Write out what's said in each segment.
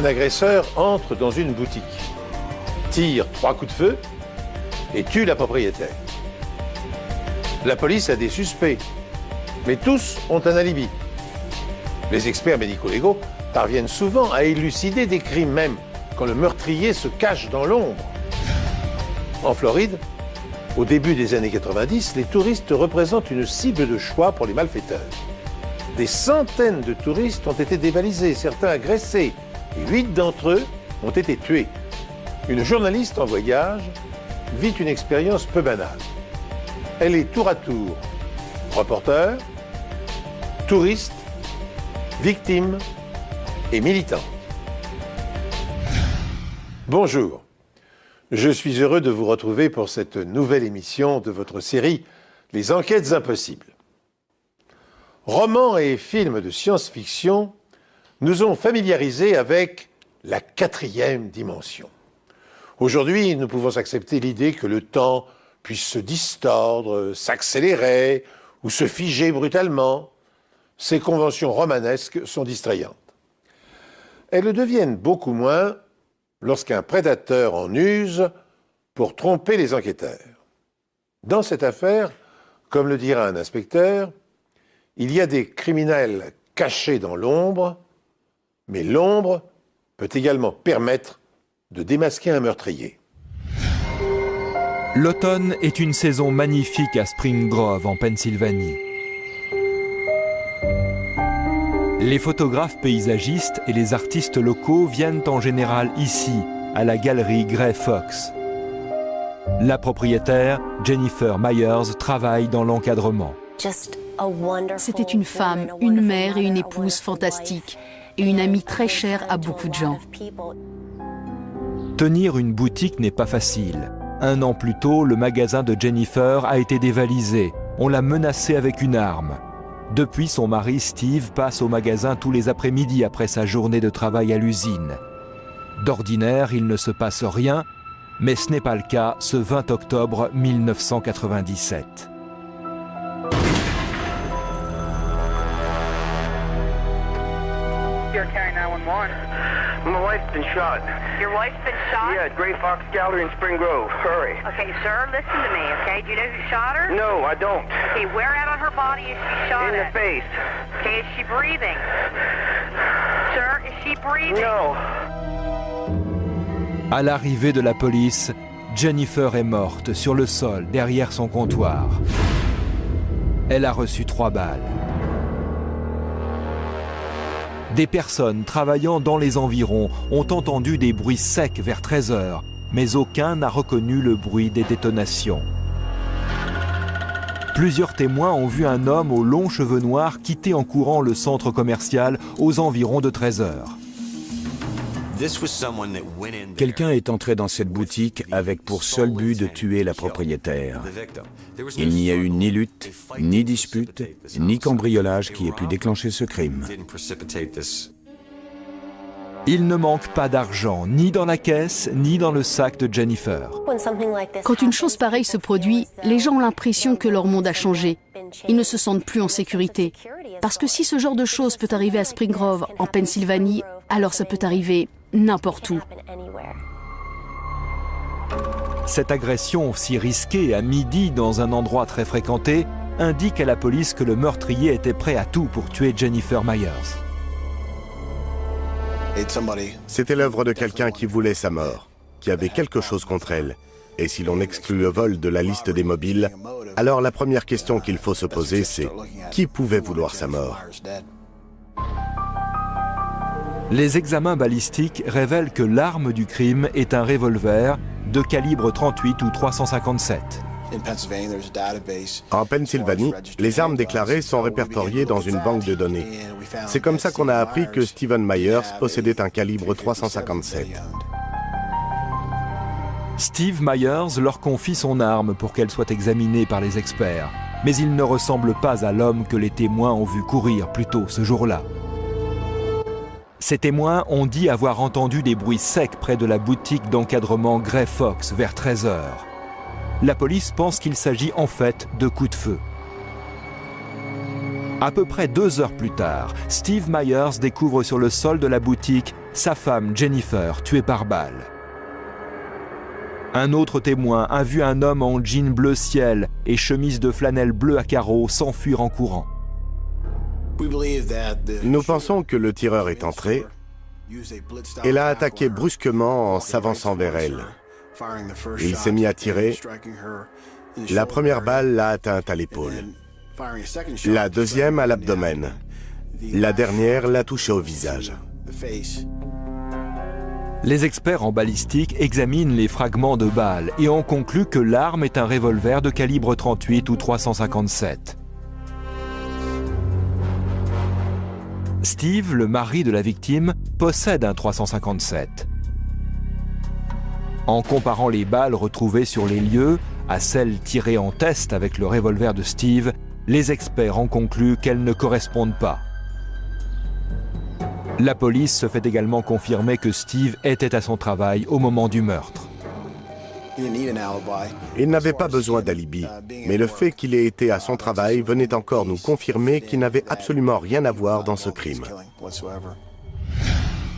Un agresseur entre dans une boutique, tire 3 coups de feu et tue la propriétaire. La police a des suspects, mais tous ont un alibi. Les experts médico-légaux parviennent souvent à élucider des crimes, même quand le meurtrier se cache dans l'ombre. En Floride, au début des années 90, les touristes représentent une cible de choix pour les malfaiteurs. Des centaines de touristes ont été dévalisés, certains agressés, et 8 d'entre eux ont été tués. Une journaliste en voyage vit une expérience peu banale. Elle est tour à tour reporter, touriste, victime et militante. Bonjour, je suis heureux de vous retrouver pour cette nouvelle émission de votre série Les Enquêtes Impossibles. Romans et films de science-fiction nous ont familiarisés avec la 4e dimension. Aujourd'hui, nous pouvons accepter l'idée que le temps puisse se distordre, s'accélérer ou se figer brutalement. Ces conventions romanesques sont distrayantes. Elles le deviennent beaucoup moins lorsqu'un prédateur en use pour tromper les enquêteurs. Dans cette affaire, comme le dira un inspecteur, il y a des criminels cachés dans l'ombre, mais l'ombre peut également permettre de démasquer un meurtrier. L'automne est une saison magnifique à Spring Grove, en Pennsylvanie. Les photographes paysagistes et les artistes locaux viennent en général ici, à la galerie Grey Fox. La propriétaire, Jennifer Myers, travaille dans l'encadrement. C'était une femme, une mère et une épouse fantastiques, et une amie très chère à beaucoup de gens. Tenir une boutique n'est pas facile. 1 an plus tôt, le magasin de Jennifer a été dévalisé. On l'a menacé avec une arme. Depuis, son mari Steve passe au magasin tous les après-midi après sa journée de travail à l'usine. D'ordinaire, il ne se passe rien, mais ce n'est pas le cas ce 20 octobre 1997. Here, County 911. My wife's been shot. Your wife's been shot? Yeah, at Grey Fox Gallery in Spring Grove. Hurry. Okay, sir, listen to me, okay? Do you know who shot her? No, I don't. Okay, where at on her body is she shot In the at? face. Okay, is she breathing? Sir, is she breathing? No. À l'arrivée de la police, Jennifer est morte sur le sol derrière son comptoir. Elle a reçu 3 balles. Des personnes travaillant dans les environs ont entendu des bruits secs vers 13 h, mais aucun n'a reconnu le bruit des détonations. Plusieurs témoins ont vu un homme aux longs cheveux noirs quitter en courant le centre commercial aux environs de 13 h. Quelqu'un est entré dans cette boutique avec pour seul but de tuer la propriétaire. Il n'y a eu ni lutte, ni dispute, ni cambriolage qui ait pu déclencher ce crime. Il ne manque pas d'argent, ni dans la caisse, ni dans le sac de Jennifer. Quand une chose pareille se produit, les gens ont l'impression que leur monde a changé. Ils ne se sentent plus en sécurité. Parce que si ce genre de choses peut arriver à Spring Grove, en Pennsylvanie, alors ça peut arriver n'importe où. Cette agression si risquée à midi dans un endroit très fréquenté indique à la police que le meurtrier était prêt à tout pour tuer Jennifer Myers. C'était l'œuvre de quelqu'un qui voulait sa mort, qui avait quelque chose contre elle. Et si l'on exclut le vol de la liste des mobiles, alors la première question qu'il faut se poser, c'est qui pouvait vouloir sa mort ? Les examens balistiques révèlent que l'arme du crime est un revolver de calibre 38 ou 357. En Pennsylvanie, les armes déclarées sont répertoriées dans une banque de données. C'est comme ça qu'on a appris que Stephen Myers possédait un calibre 357. Steve Myers leur confie son arme pour qu'elle soit examinée par les experts. Mais il ne ressemble pas à l'homme que les témoins ont vu courir plus tôt ce jour-là. Ces témoins ont dit avoir entendu des bruits secs près de la boutique d'encadrement Grey Fox vers 13 h. La police pense qu'il s'agit en fait de coups de feu. À peu près 2 heures plus tard, Steve Myers découvre sur le sol de la boutique sa femme Jennifer tuée par balle. Un autre témoin a vu un homme en jean bleu ciel et chemise de flanelle bleue à carreaux s'enfuir en courant. Nous pensons que le tireur est entré et l'a attaqué brusquement en s'avançant vers elle. Il s'est mis à tirer. La première balle l'a atteinte à l'épaule. La deuxième à l'abdomen. La dernière l'a touché au visage. Les experts en balistique examinent les fragments de balles et ont conclu que l'arme est un revolver de calibre 38 ou 357. Steve, le mari de la victime, possède un 357. En comparant les balles retrouvées sur les lieux à celles tirées en test avec le revolver de Steve, les experts ont conclu qu'elles ne correspondent pas. La police se fait également confirmer que Steve était à son travail au moment du meurtre. Il n'avait pas besoin d'alibi, mais le fait qu'il ait été à son travail venait encore nous confirmer qu'il n'avait absolument rien à voir dans ce crime.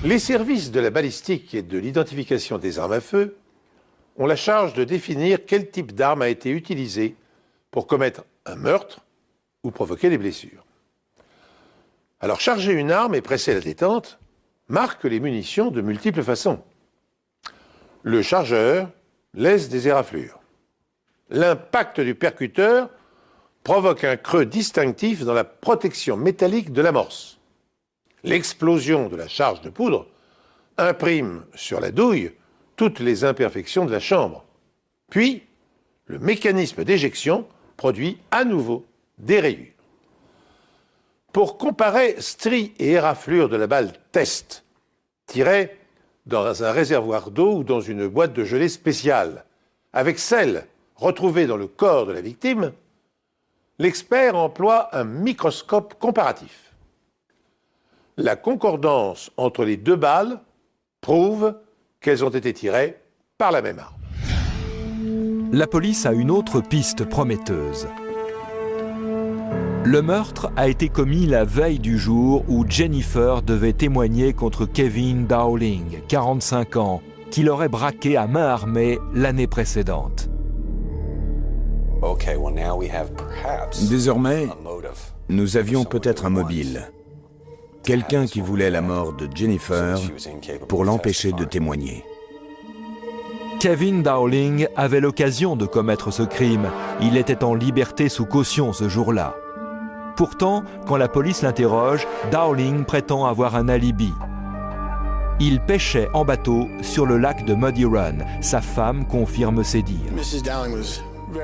Les services de la balistique et de l'identification des armes à feu ont la charge de définir quel type d'arme a été utilisé pour commettre un meurtre ou provoquer des blessures. Alors charger une arme et presser la détente marque les munitions de multiples façons. Le chargeur laisse des éraflures. L'impact du percuteur provoque un creux distinctif dans la protection métallique de l'amorce. L'explosion de la charge de poudre imprime sur la douille toutes les imperfections de la chambre. Puis, le mécanisme d'éjection produit à nouveau des rayures. Pour comparer stries et éraflures de la balle test, tirée dans un réservoir d'eau ou dans une boîte de gelée spéciale, avec celles retrouvées dans le corps de la victime, l'expert emploie un microscope comparatif. La concordance entre les deux balles prouve qu'elles ont été tirées par la même arme. La police a une autre piste prometteuse. Le meurtre a été commis la veille du jour où Jennifer devait témoigner contre Kevin Dowling, 45 ans, qui l'aurait braqué à main armée l'année précédente. Désormais, nous avions peut-être un mobile. Quelqu'un qui voulait la mort de Jennifer pour l'empêcher de témoigner. Kevin Dowling avait l'occasion de commettre ce crime. Il était en liberté sous caution ce jour-là. Pourtant, quand la police l'interroge, Dowling prétend avoir un alibi. Il pêchait en bateau sur le lac de Muddy Run. Sa femme confirme ses dires.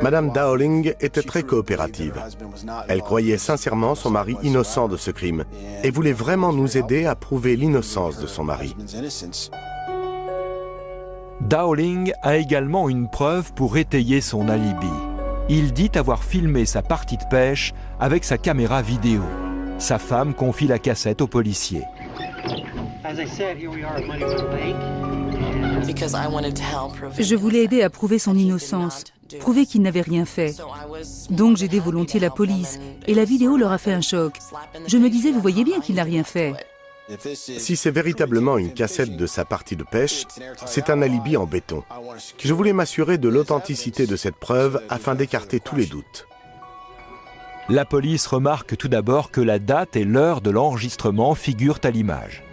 Madame Dowling était très coopérative. Elle croyait sincèrement son mari innocent de ce crime et voulait vraiment nous aider à prouver l'innocence de son mari. Dowling a également une preuve pour étayer son alibi. Il dit avoir filmé sa partie de pêche avec sa caméra vidéo. Sa femme confie la cassette aux policiers. Je voulais aider à prouver son innocence, prouver qu'il n'avait rien fait. Donc j'ai aidé volontiers la police et la vidéo leur a fait un choc. Je me disais, vous voyez bien qu'il n'a rien fait. Si c'est véritablement une cassette de sa partie de pêche, c'est un alibi en béton. Je voulais m'assurer de l'authenticité de cette preuve afin d'écarter tous les doutes. La police remarque tout d'abord que la date et l'heure de l'enregistrement figurent à l'image.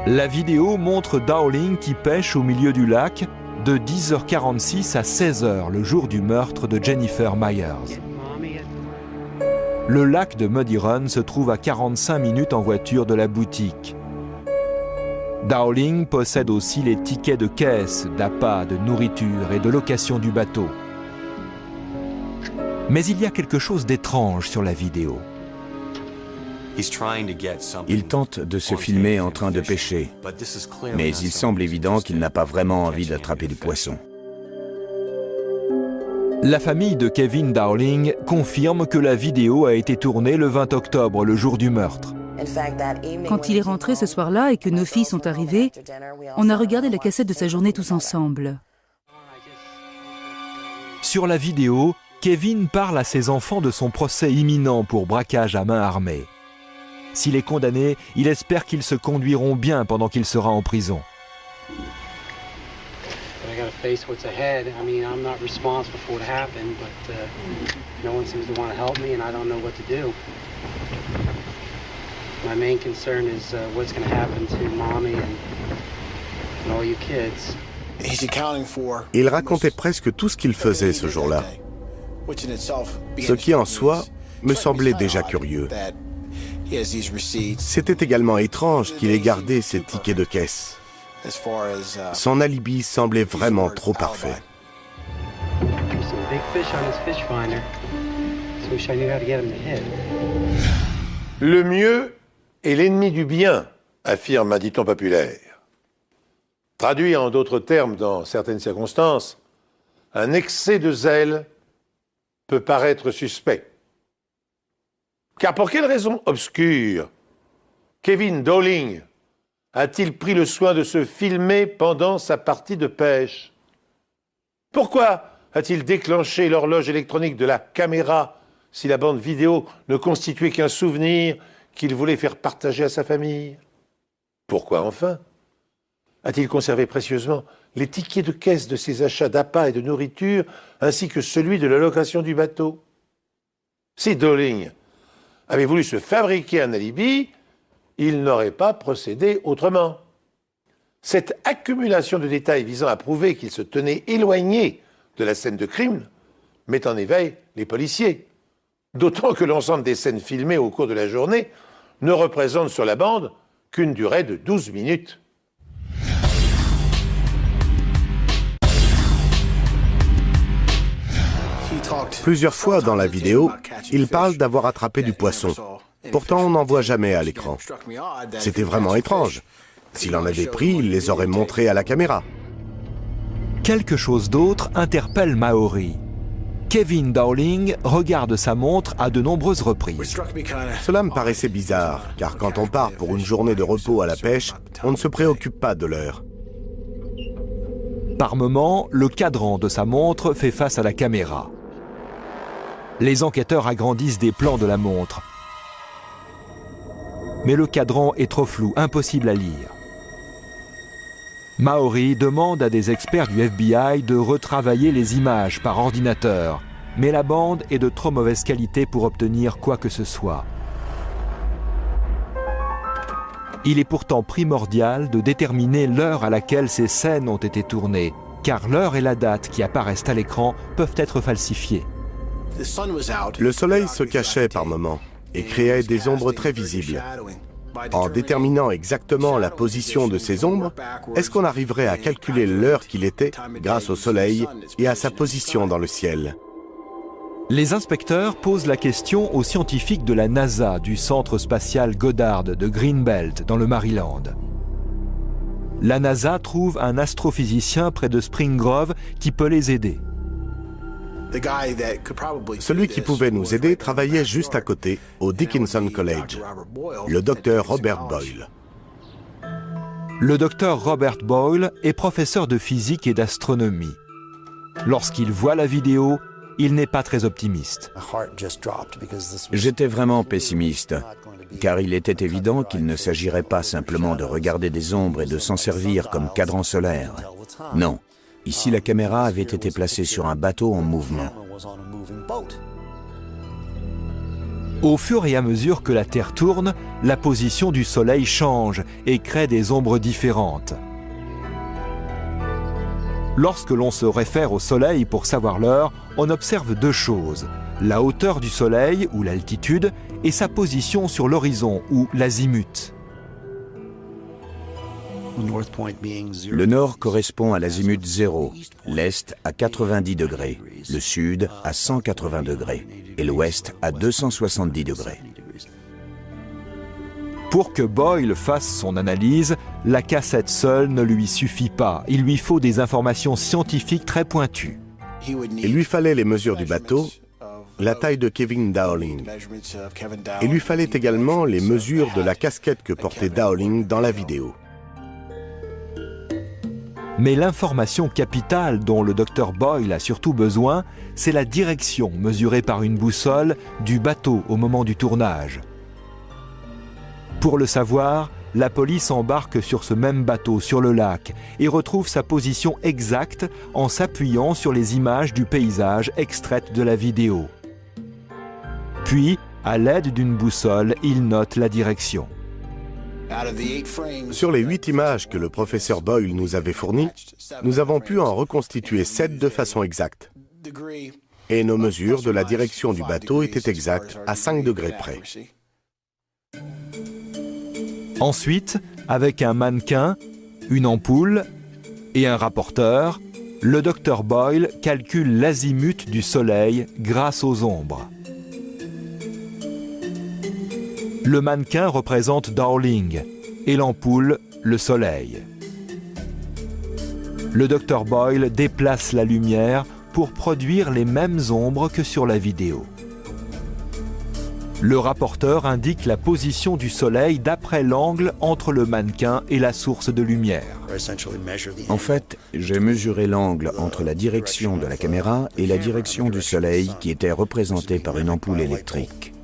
La vidéo montre Dowling qui pêche au milieu du lac de 10h46 à 16h le jour du meurtre de Jennifer Myers. Le lac de Muddy Run se trouve à 45 minutes en voiture de la boutique. Dowling possède aussi les tickets de caisse, d'appât, de nourriture et de location du bateau. Mais il y a quelque chose d'étrange sur la vidéo. Il tente de se filmer en train de pêcher, mais il semble évident qu'il n'a pas vraiment envie d'attraper du poisson. La famille de Kevin Dowling confirme que la vidéo a été tournée le 20 octobre, le jour du meurtre. Quand il est rentré ce soir-là et que nos filles sont arrivées, on a regardé la cassette de sa journée tous ensemble. Sur la vidéo, Kevin parle à ses enfants de son procès imminent pour braquage à main armée. S'il est condamné, il espère qu'ils se conduiront bien pendant qu'il sera en prison. Il racontait presque tout ce qu'il faisait ce jour-là, ce qui en soi me semblait déjà curieux. C'était également étrange qu'il ait gardé ses tickets de caisse. Son alibi semblait vraiment trop parfait. Le mieux est l'ennemi du bien, affirme un dicton populaire. Traduit en d'autres termes dans certaines circonstances, un excès de zèle peut paraître suspect. Car pour quelle raison obscure Kevin Dowling a-t-il pris le soin de se filmer pendant sa partie de pêche? Pourquoi a-t-il déclenché l'horloge électronique de la caméra si la bande vidéo ne constituait qu'un souvenir qu'il voulait faire partager à sa famille? Pourquoi enfin a-t-il conservé précieusement les tickets de caisse de ses achats d'appâts et de nourriture ainsi que celui de la location du bateau? Si Dowling avait voulu se fabriquer un alibi, il n'aurait pas procédé autrement. Cette accumulation de détails visant à prouver qu'il se tenait éloigné de la scène de crime met en éveil les policiers. D'autant que l'ensemble des scènes filmées au cours de la journée ne représente sur la bande qu'une durée de 12 minutes. Plusieurs fois dans la vidéo, il parle d'avoir attrapé du poisson. Pourtant, on n'en voit jamais à l'écran. C'était vraiment étrange. S'il en avait pris, il les aurait montrés à la caméra. Quelque chose d'autre interpelle Maori. Kevin Dowling regarde sa montre à de nombreuses reprises. Cela me paraissait bizarre, car quand on part pour une journée de repos à la pêche, on ne se préoccupe pas de l'heure. Par moments, le cadran de sa montre fait face à la caméra. Les enquêteurs agrandissent des plans de la montre. Mais le cadran est trop flou, impossible à lire. Maori demande à des experts du FBI de retravailler les images par ordinateur, mais la bande est de trop mauvaise qualité pour obtenir quoi que ce soit. Il est pourtant primordial de déterminer l'heure à laquelle ces scènes ont été tournées, car l'heure et la date qui apparaissent à l'écran peuvent être falsifiées. Le soleil se cachait par moments et créait des ombres très visibles. En déterminant exactement la position de ces ombres, est-ce qu'on arriverait à calculer l'heure qu'il était grâce au soleil et à sa position dans le ciel? Les inspecteurs posent la question aux scientifiques de la NASA du centre spatial Goddard de Greenbelt dans le Maryland. La NASA trouve un astrophysicien près de Spring Grove qui peut les aider. Celui qui pouvait nous aider travaillait juste à côté, au Dickinson College, le docteur Robert Boyle. Le docteur Robert Boyle est professeur de physique et d'astronomie. Lorsqu'il voit la vidéo, il n'est pas très optimiste. J'étais vraiment pessimiste, car il était évident qu'il ne s'agirait pas simplement de regarder des ombres et de s'en servir comme cadran solaire. Non. Ici, la caméra avait été placée sur un bateau en mouvement. Au fur et à mesure que la Terre tourne, la position du Soleil change et crée des ombres différentes. Lorsque l'on se réfère au Soleil pour savoir l'heure, on observe deux choses: la hauteur du Soleil, ou l'altitude, et sa position sur l'horizon, ou l'azimut. Le nord correspond à l'azimut 0, l'est à 90 degrés, le sud à 180 degrés et l'ouest à 270 degrés. Pour que Boyle fasse son analyse, la cassette seule ne lui suffit pas. Il lui faut des informations scientifiques très pointues. Il lui fallait les mesures du bateau, la taille de Kevin Dowling. Il lui fallait également les mesures de la casquette que portait Dowling dans la vidéo. Mais l'information capitale dont le docteur Boyle a surtout besoin, c'est la direction mesurée par une boussole du bateau au moment du tournage. Pour le savoir, la police embarque sur ce même bateau sur le lac et retrouve sa position exacte en s'appuyant sur les images du paysage extraites de la vidéo. Puis, à l'aide d'une boussole, il note la direction. Sur les 8 images que le professeur Boyle nous avait fournies, nous avons pu en reconstituer 7 de façon exacte. Et nos mesures de la direction du bateau étaient exactes à 5 degrés près. Ensuite, avec un mannequin, une ampoule et un rapporteur, le docteur Boyle calcule l'azimut du soleil grâce aux ombres. Le mannequin représente Dowling et l'ampoule, le soleil. Le docteur Boyle déplace la lumière pour produire les mêmes ombres que sur la vidéo. Le rapporteur indique la position du soleil d'après l'angle entre le mannequin et la source de lumière. En fait, j'ai mesuré l'angle entre la direction de la caméra et la direction du soleil qui était représentée par une ampoule électrique.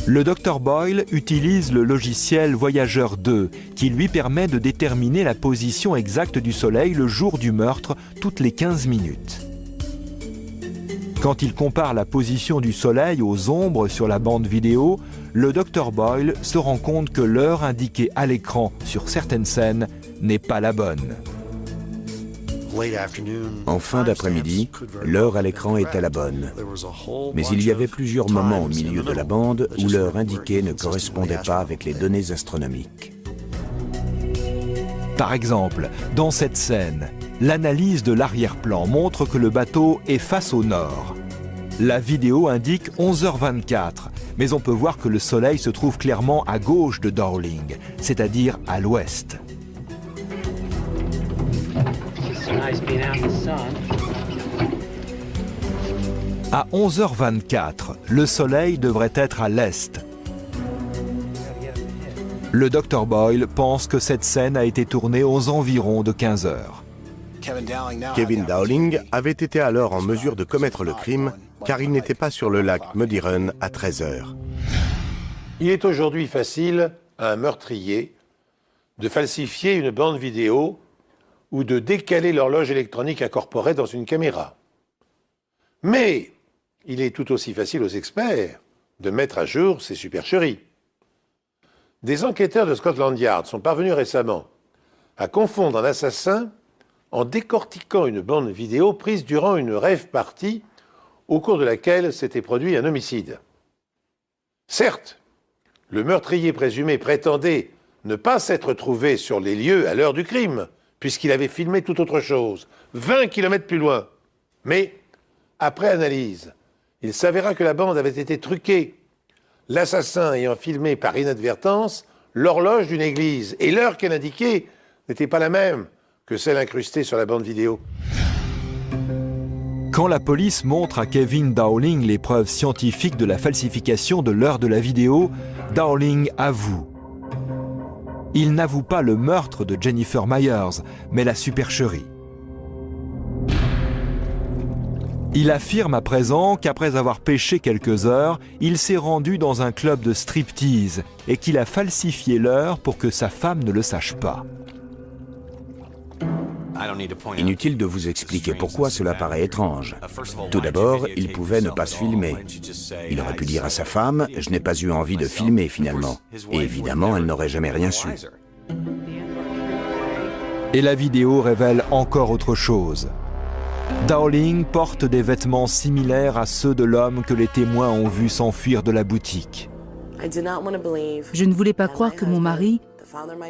Le Dr Boyle utilise le logiciel Voyageur 2 qui lui permet de déterminer la position exacte du soleil le jour du meurtre toutes les 15 minutes. Quand il compare la position du soleil aux ombres sur la bande vidéo, le Dr Boyle se rend compte que l'heure indiquée à l'écran sur certaines scènes n'est pas la bonne. En fin d'après-midi, l'heure à l'écran était la bonne. Mais il y avait plusieurs moments au milieu de la bande où l'heure indiquée ne correspondait pas avec les données astronomiques. Par exemple, dans cette scène, l'analyse de l'arrière-plan montre que le bateau est face au nord. La vidéo indique 11h24, mais on peut voir que le soleil se trouve clairement à gauche de Dowling, c'est-à-dire à l'ouest. À 11h24, le soleil devrait être à l'est. Le Dr Boyle pense que cette scène a été tournée aux environs de 15 heures. Kevin Dowling avait été alors en mesure de commettre le crime car il n'était pas sur le lac Muddy Run à 13 heures. Il est aujourd'hui facile à un meurtrier de falsifier une bande vidéo ou de décaler l'horloge électronique incorporée dans une caméra. Mais il est tout aussi facile aux experts de mettre à jour ces supercheries. Des enquêteurs de Scotland Yard sont parvenus récemment à confondre un assassin en décortiquant une bande vidéo prise durant une rave party au cours de laquelle s'était produit un homicide. Certes, le meurtrier présumé prétendait ne pas s'être trouvé sur les lieux à l'heure du crime, puisqu'il avait filmé tout autre chose, 20 km plus loin. Mais, après analyse, il s'avéra que la bande avait été truquée, l'assassin ayant filmé par inadvertance l'horloge d'une église, et l'heure qu'elle indiquait n'était pas la même que celle incrustée sur la bande vidéo. Quand la police montre à Kevin Dowling les preuves scientifiques de la falsification de l'heure de la vidéo, Dowling avoue. Il n'avoue pas le meurtre de Jennifer Myers, mais la supercherie. Il affirme à présent qu'après avoir pêché quelques heures, il s'est rendu dans un club de striptease et qu'il a falsifié l'heure pour que sa femme ne le sache pas. Inutile de vous expliquer pourquoi cela paraît étrange. Tout d'abord, il pouvait ne pas se filmer. Il aurait pu dire à sa femme « Je n'ai pas eu envie de filmer finalement ». Et évidemment, elle n'aurait jamais rien su. Et la vidéo révèle encore autre chose. Dowling porte des vêtements similaires à ceux de l'homme que les témoins ont vu s'enfuir de la boutique. Je ne voulais pas croire que mon mari,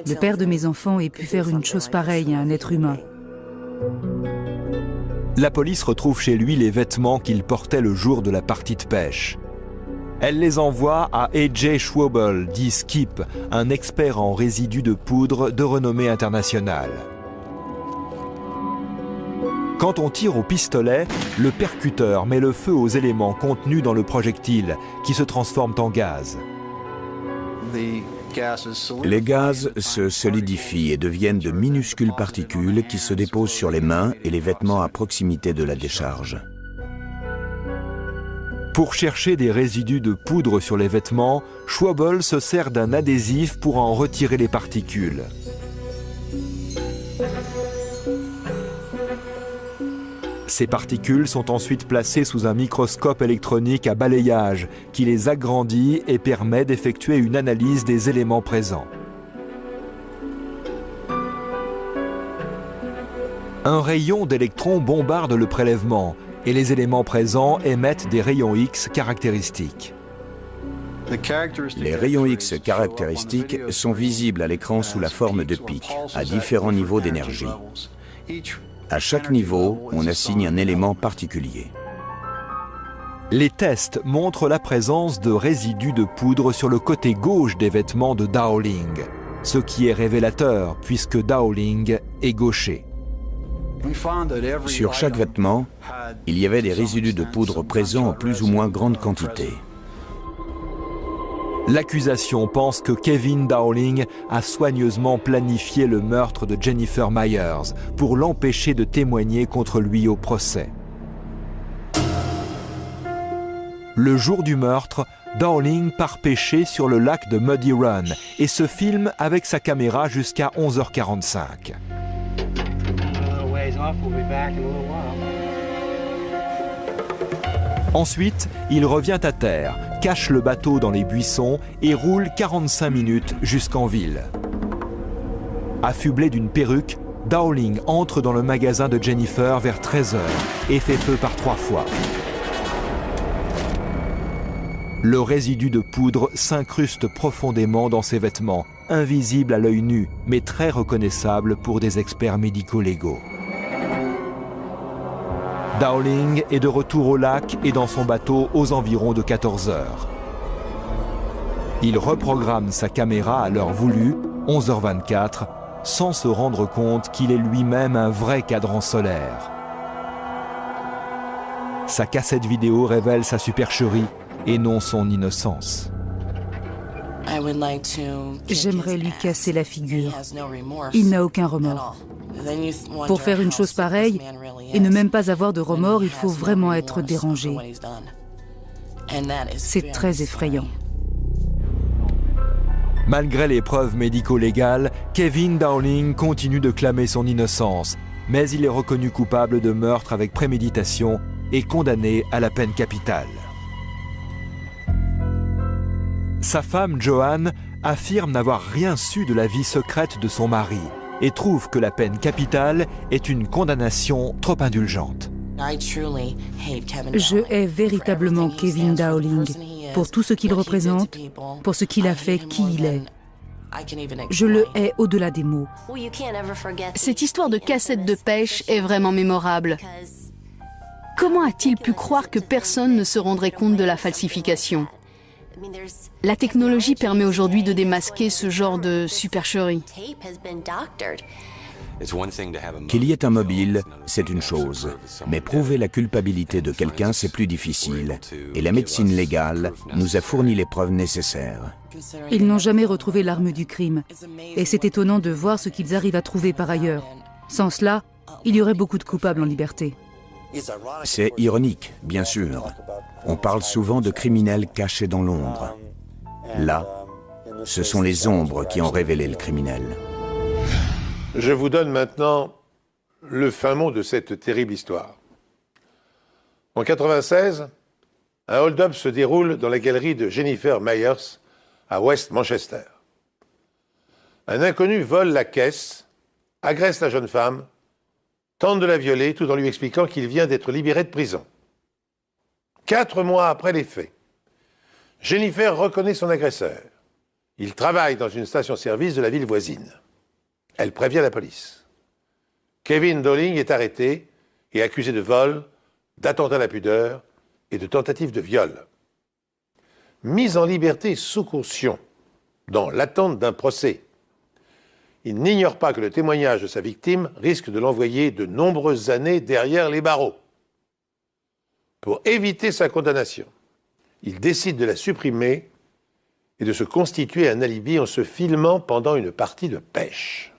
le père de mes enfants, ait pu faire une chose pareille à un être humain. La police retrouve chez lui les vêtements qu'il portait le jour de la partie de pêche. Elle les envoie à A.J. Schwabel, dit Skip, un expert en résidus de poudre de renommée internationale. Quand on tire au pistolet, le percuteur met le feu aux éléments contenus dans le projectile, qui se transforment en gaz. Les gaz se solidifient et deviennent de minuscules particules qui se déposent sur les mains et les vêtements à proximité de la décharge. Pour chercher des résidus de poudre sur les vêtements, Schwabel se sert d'un adhésif pour en retirer les particules. Ces particules sont ensuite placées sous un microscope électronique à balayage qui les agrandit et permet d'effectuer une analyse des éléments présents. Un rayon d'électrons bombarde le prélèvement et les éléments présents émettent des rayons X caractéristiques. Les rayons X caractéristiques sont visibles à l'écran sous la forme de pics, à différents niveaux d'énergie. À chaque niveau, on assigne un élément particulier. Les tests montrent la présence de résidus de poudre sur le côté gauche des vêtements de Dowling, ce qui est révélateur puisque Dowling est gaucher. Sur chaque vêtement, il y avait des résidus de poudre présents en plus ou moins grande quantité. L'accusation pense que Kevin Dowling a soigneusement planifié le meurtre de Jennifer Myers pour l'empêcher de témoigner contre lui au procès. Le jour du meurtre, Dowling part pêcher sur le lac de Muddy Run et se filme avec sa caméra jusqu'à 11h45. Ensuite, il revient à terre, cache le bateau dans les buissons et roule 45 minutes jusqu'en ville. Affublé d'une perruque, Dowling entre dans le magasin de Jennifer vers 13h et fait feu par 3 fois. Le résidu de poudre s'incruste profondément dans ses vêtements, invisible à l'œil nu, mais très reconnaissable pour des experts médico-légaux. Dowling est de retour au lac et dans son bateau aux environs de 14 heures. Il reprogramme sa caméra à l'heure voulue, 11h24, sans se rendre compte qu'il est lui-même un vrai cadran solaire. Sa cassette vidéo révèle sa supercherie et non son innocence. J'aimerais lui casser la figure. Il n'a aucun remords. Pour faire une chose pareille et ne même pas avoir de remords, il faut vraiment être dérangé. C'est très effrayant. Malgré les preuves médico-légales, Kevin Dowling continue de clamer son innocence, mais il est reconnu coupable de meurtre avec préméditation et condamné à la peine capitale. Sa femme, Joanne, affirme n'avoir rien su de la vie secrète de son mari et trouve que la peine capitale est une condamnation trop indulgente. Je hais véritablement Kevin Dowling pour tout ce qu'il représente, pour ce qu'il a fait, qui il est. Je le hais au-delà des mots. Cette histoire de cassette de pêche est vraiment mémorable. Comment a-t-il pu croire que personne ne se rendrait compte de la falsification ? La technologie permet aujourd'hui de démasquer ce genre de supercherie. Qu'il y ait un mobile, c'est une chose, mais prouver la culpabilité de quelqu'un, c'est plus difficile. Et la médecine légale nous a fourni les preuves nécessaires. Ils n'ont jamais retrouvé l'arme du crime. Et c'est étonnant de voir ce qu'ils arrivent à trouver par ailleurs. Sans cela, il y aurait beaucoup de coupables en liberté. C'est ironique, bien sûr. On parle souvent de criminels cachés dans l'ombre. Là, ce sont les ombres qui ont révélé le criminel. Je vous donne maintenant le fin mot de cette terrible histoire. En 1996, un hold-up se déroule dans la galerie de Jennifer Myers à West Manchester. Un inconnu vole la caisse, agresse la jeune femme, tente de la violer tout en lui expliquant qu'il vient d'être libéré de prison. 4 mois après les faits, Jennifer reconnaît son agresseur. Il travaille dans une station-service de la ville voisine. Elle prévient la police. Kevin Dowling est arrêté et accusé de vol, d'attentat à la pudeur et de tentative de viol. Mis en liberté sous caution, dans l'attente d'un procès, il n'ignore pas que le témoignage de sa victime risque de l'envoyer de nombreuses années derrière les barreaux. Pour éviter sa condamnation, il décide de la supprimer et de se constituer un alibi en se filmant pendant une partie de pêche.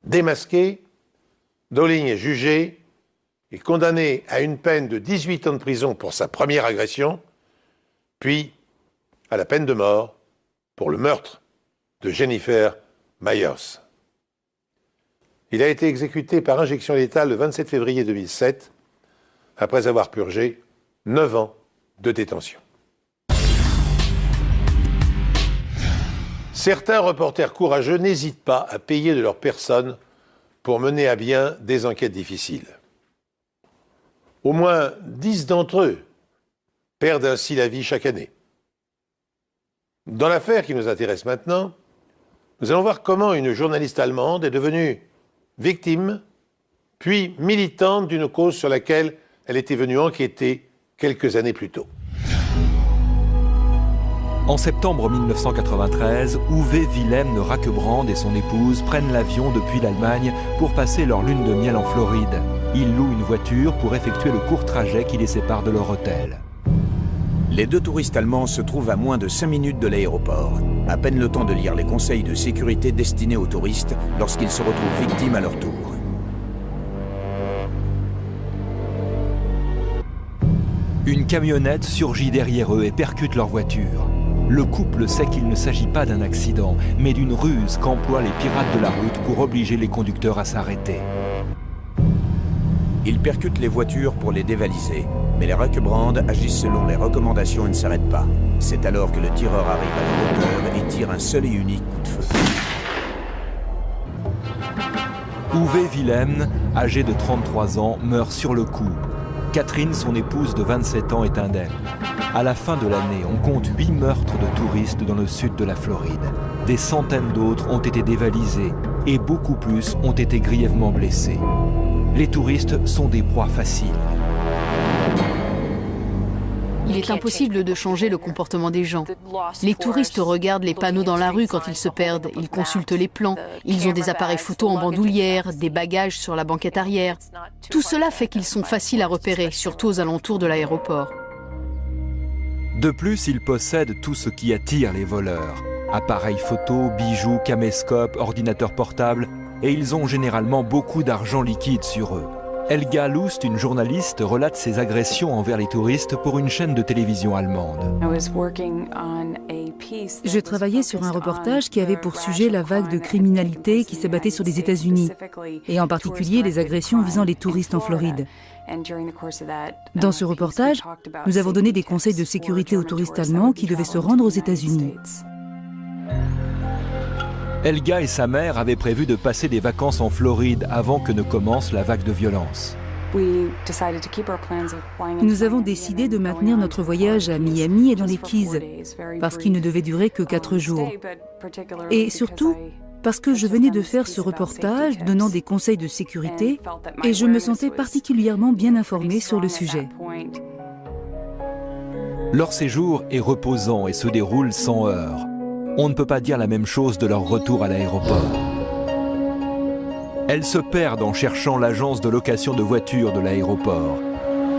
Démasqué, Dowling est jugé et condamné à une peine de 18 ans de prison pour sa première agression, puis à la peine de mort pour le meurtre de Jennifer Myers. Il a été exécuté par injection létale le 27 février 2007, après avoir purgé 9 ans de détention. Certains reporters courageux n'hésitent pas à payer de leur personne pour mener à bien des enquêtes difficiles. Au moins 10 d'entre eux perdent ainsi la vie chaque année. Dans l'affaire qui nous intéresse maintenant, nous allons voir comment une journaliste allemande est devenue victime, puis militante d'une cause sur laquelle elle était venue enquêter quelques années plus tôt. En septembre 1993, Uwe Wilhelm Rakebrand et son épouse prennent l'avion depuis l'Allemagne pour passer leur lune de miel en Floride. Ils louent une voiture pour effectuer le court trajet qui les sépare de leur hôtel. Les deux touristes allemands se trouvent à moins de 5 minutes de l'aéroport. À peine le temps de lire les conseils de sécurité destinés aux touristes lorsqu'ils se retrouvent victimes à leur tour. Une camionnette surgit derrière eux et percute leur voiture. Le couple sait qu'il ne s'agit pas d'un accident, mais d'une ruse qu'emploient les pirates de la route pour obliger les conducteurs à s'arrêter. Ils percutent les voitures pour les dévaliser, mais les Rakebrand agissent selon les recommandations et ne s'arrêtent pas. C'est alors que le tireur arrive à leur hauteur et tire un seul et unique coup de feu. Uwe Wilhelm, âgé de 33 ans, meurt sur le coup. Catherine, son épouse de 27 ans, est indemne. À la fin de l'année, on compte 8 meurtres de touristes dans le sud de la Floride. Des centaines d'autres ont été dévalisés et beaucoup plus ont été grièvement blessés. Les touristes sont des proies faciles. Il est impossible de changer le comportement des gens. Les touristes regardent les panneaux dans la rue quand ils se perdent, ils consultent les plans, ils ont des appareils photo en bandoulière, des bagages sur la banquette arrière. Tout cela fait qu'ils sont faciles à repérer, surtout aux alentours de l'aéroport. De plus, ils possèdent tout ce qui attire les voleurs. Appareils photo, bijoux, caméscopes, ordinateurs portables, et ils ont généralement beaucoup d'argent liquide sur eux. Helga Lust, une journaliste, relate ses agressions envers les touristes pour une chaîne de télévision allemande. Je travaillais sur un reportage qui avait pour sujet la vague de criminalité qui s'abattait sur les États-Unis, et en particulier les agressions visant les touristes en Floride. Dans ce reportage, nous avons donné des conseils de sécurité aux touristes allemands qui devaient se rendre aux États-Unis. Helga et sa mère avaient prévu de passer des vacances en Floride avant que ne commence la vague de violence. Nous avons décidé de maintenir notre voyage à Miami et dans les Keys, parce qu'il ne devait durer que 4 jours. Et surtout, parce que je venais de faire ce reportage donnant des conseils de sécurité et je me sentais particulièrement bien informée sur le sujet. Leur séjour est reposant et se déroule sans heurts. On ne peut pas dire la même chose de leur retour à l'aéroport. Elles se perdent en cherchant l'agence de location de voitures de l'aéroport.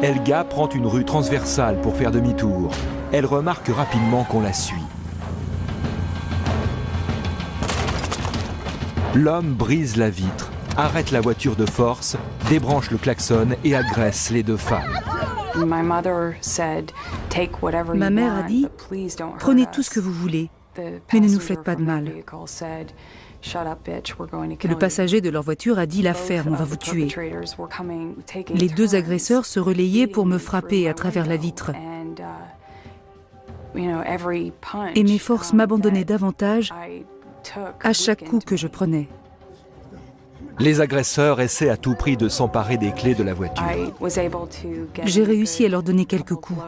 Helga prend une rue transversale pour faire demi-tour. Elle remarque rapidement qu'on la suit. L'homme brise la vitre, arrête la voiture de force, débranche le klaxon et agresse les deux femmes. Ma mère a dit « Prenez tout ce que vous voulez, mais ne nous faites pas de mal. » Le passager de leur voiture a dit « La ferme, on va vous tuer. » Les deux agresseurs se relayaient pour me frapper à travers la vitre. Et mes forces m'abandonnaient davantage à chaque coup que je prenais. Les agresseurs essaient à tout prix de s'emparer des clés de la voiture. J'ai réussi à leur donner quelques coups.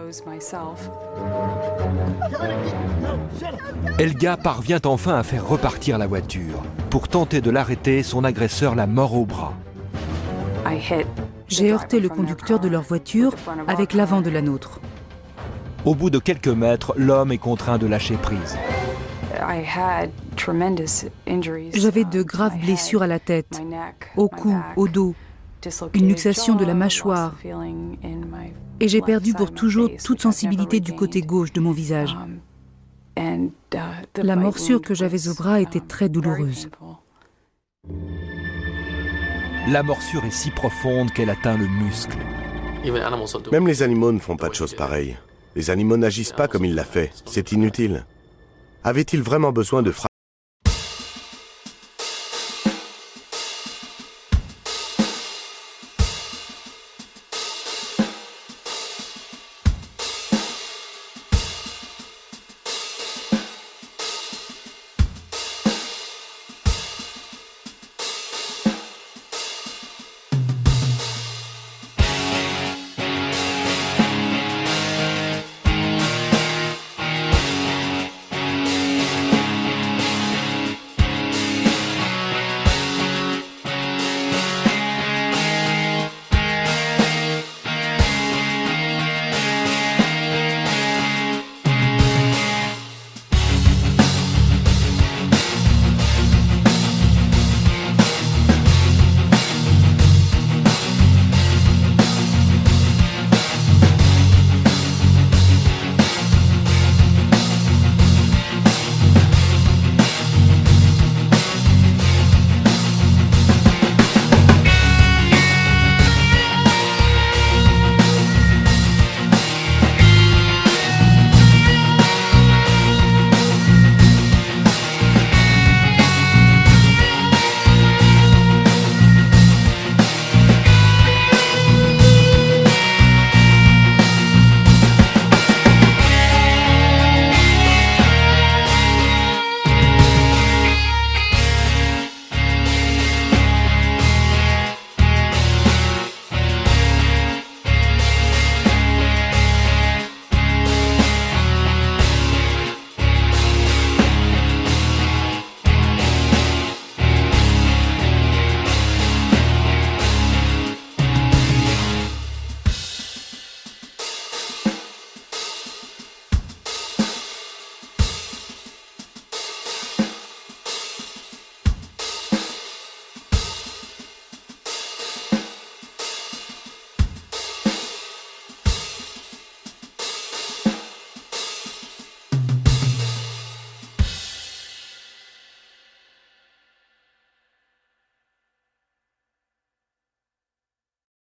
Helga parvient enfin à faire repartir la voiture. Pour tenter de l'arrêter, son agresseur la mord au bras. J'ai heurté le conducteur de leur voiture avec l'avant de la nôtre. Au bout de quelques mètres, l'homme est contraint de lâcher prise. J'avais de graves blessures à la tête, au cou, au dos, une luxation de la mâchoire, et j'ai perdu pour toujours toute sensibilité du côté gauche de mon visage. La morsure que j'avais au bras était très douloureuse. La morsure est si profonde qu'elle atteint le muscle. Même les animaux ne font pas de choses pareilles. Les animaux n'agissent pas comme il l'a fait. C'est inutile. Avait-il vraiment besoin de frapper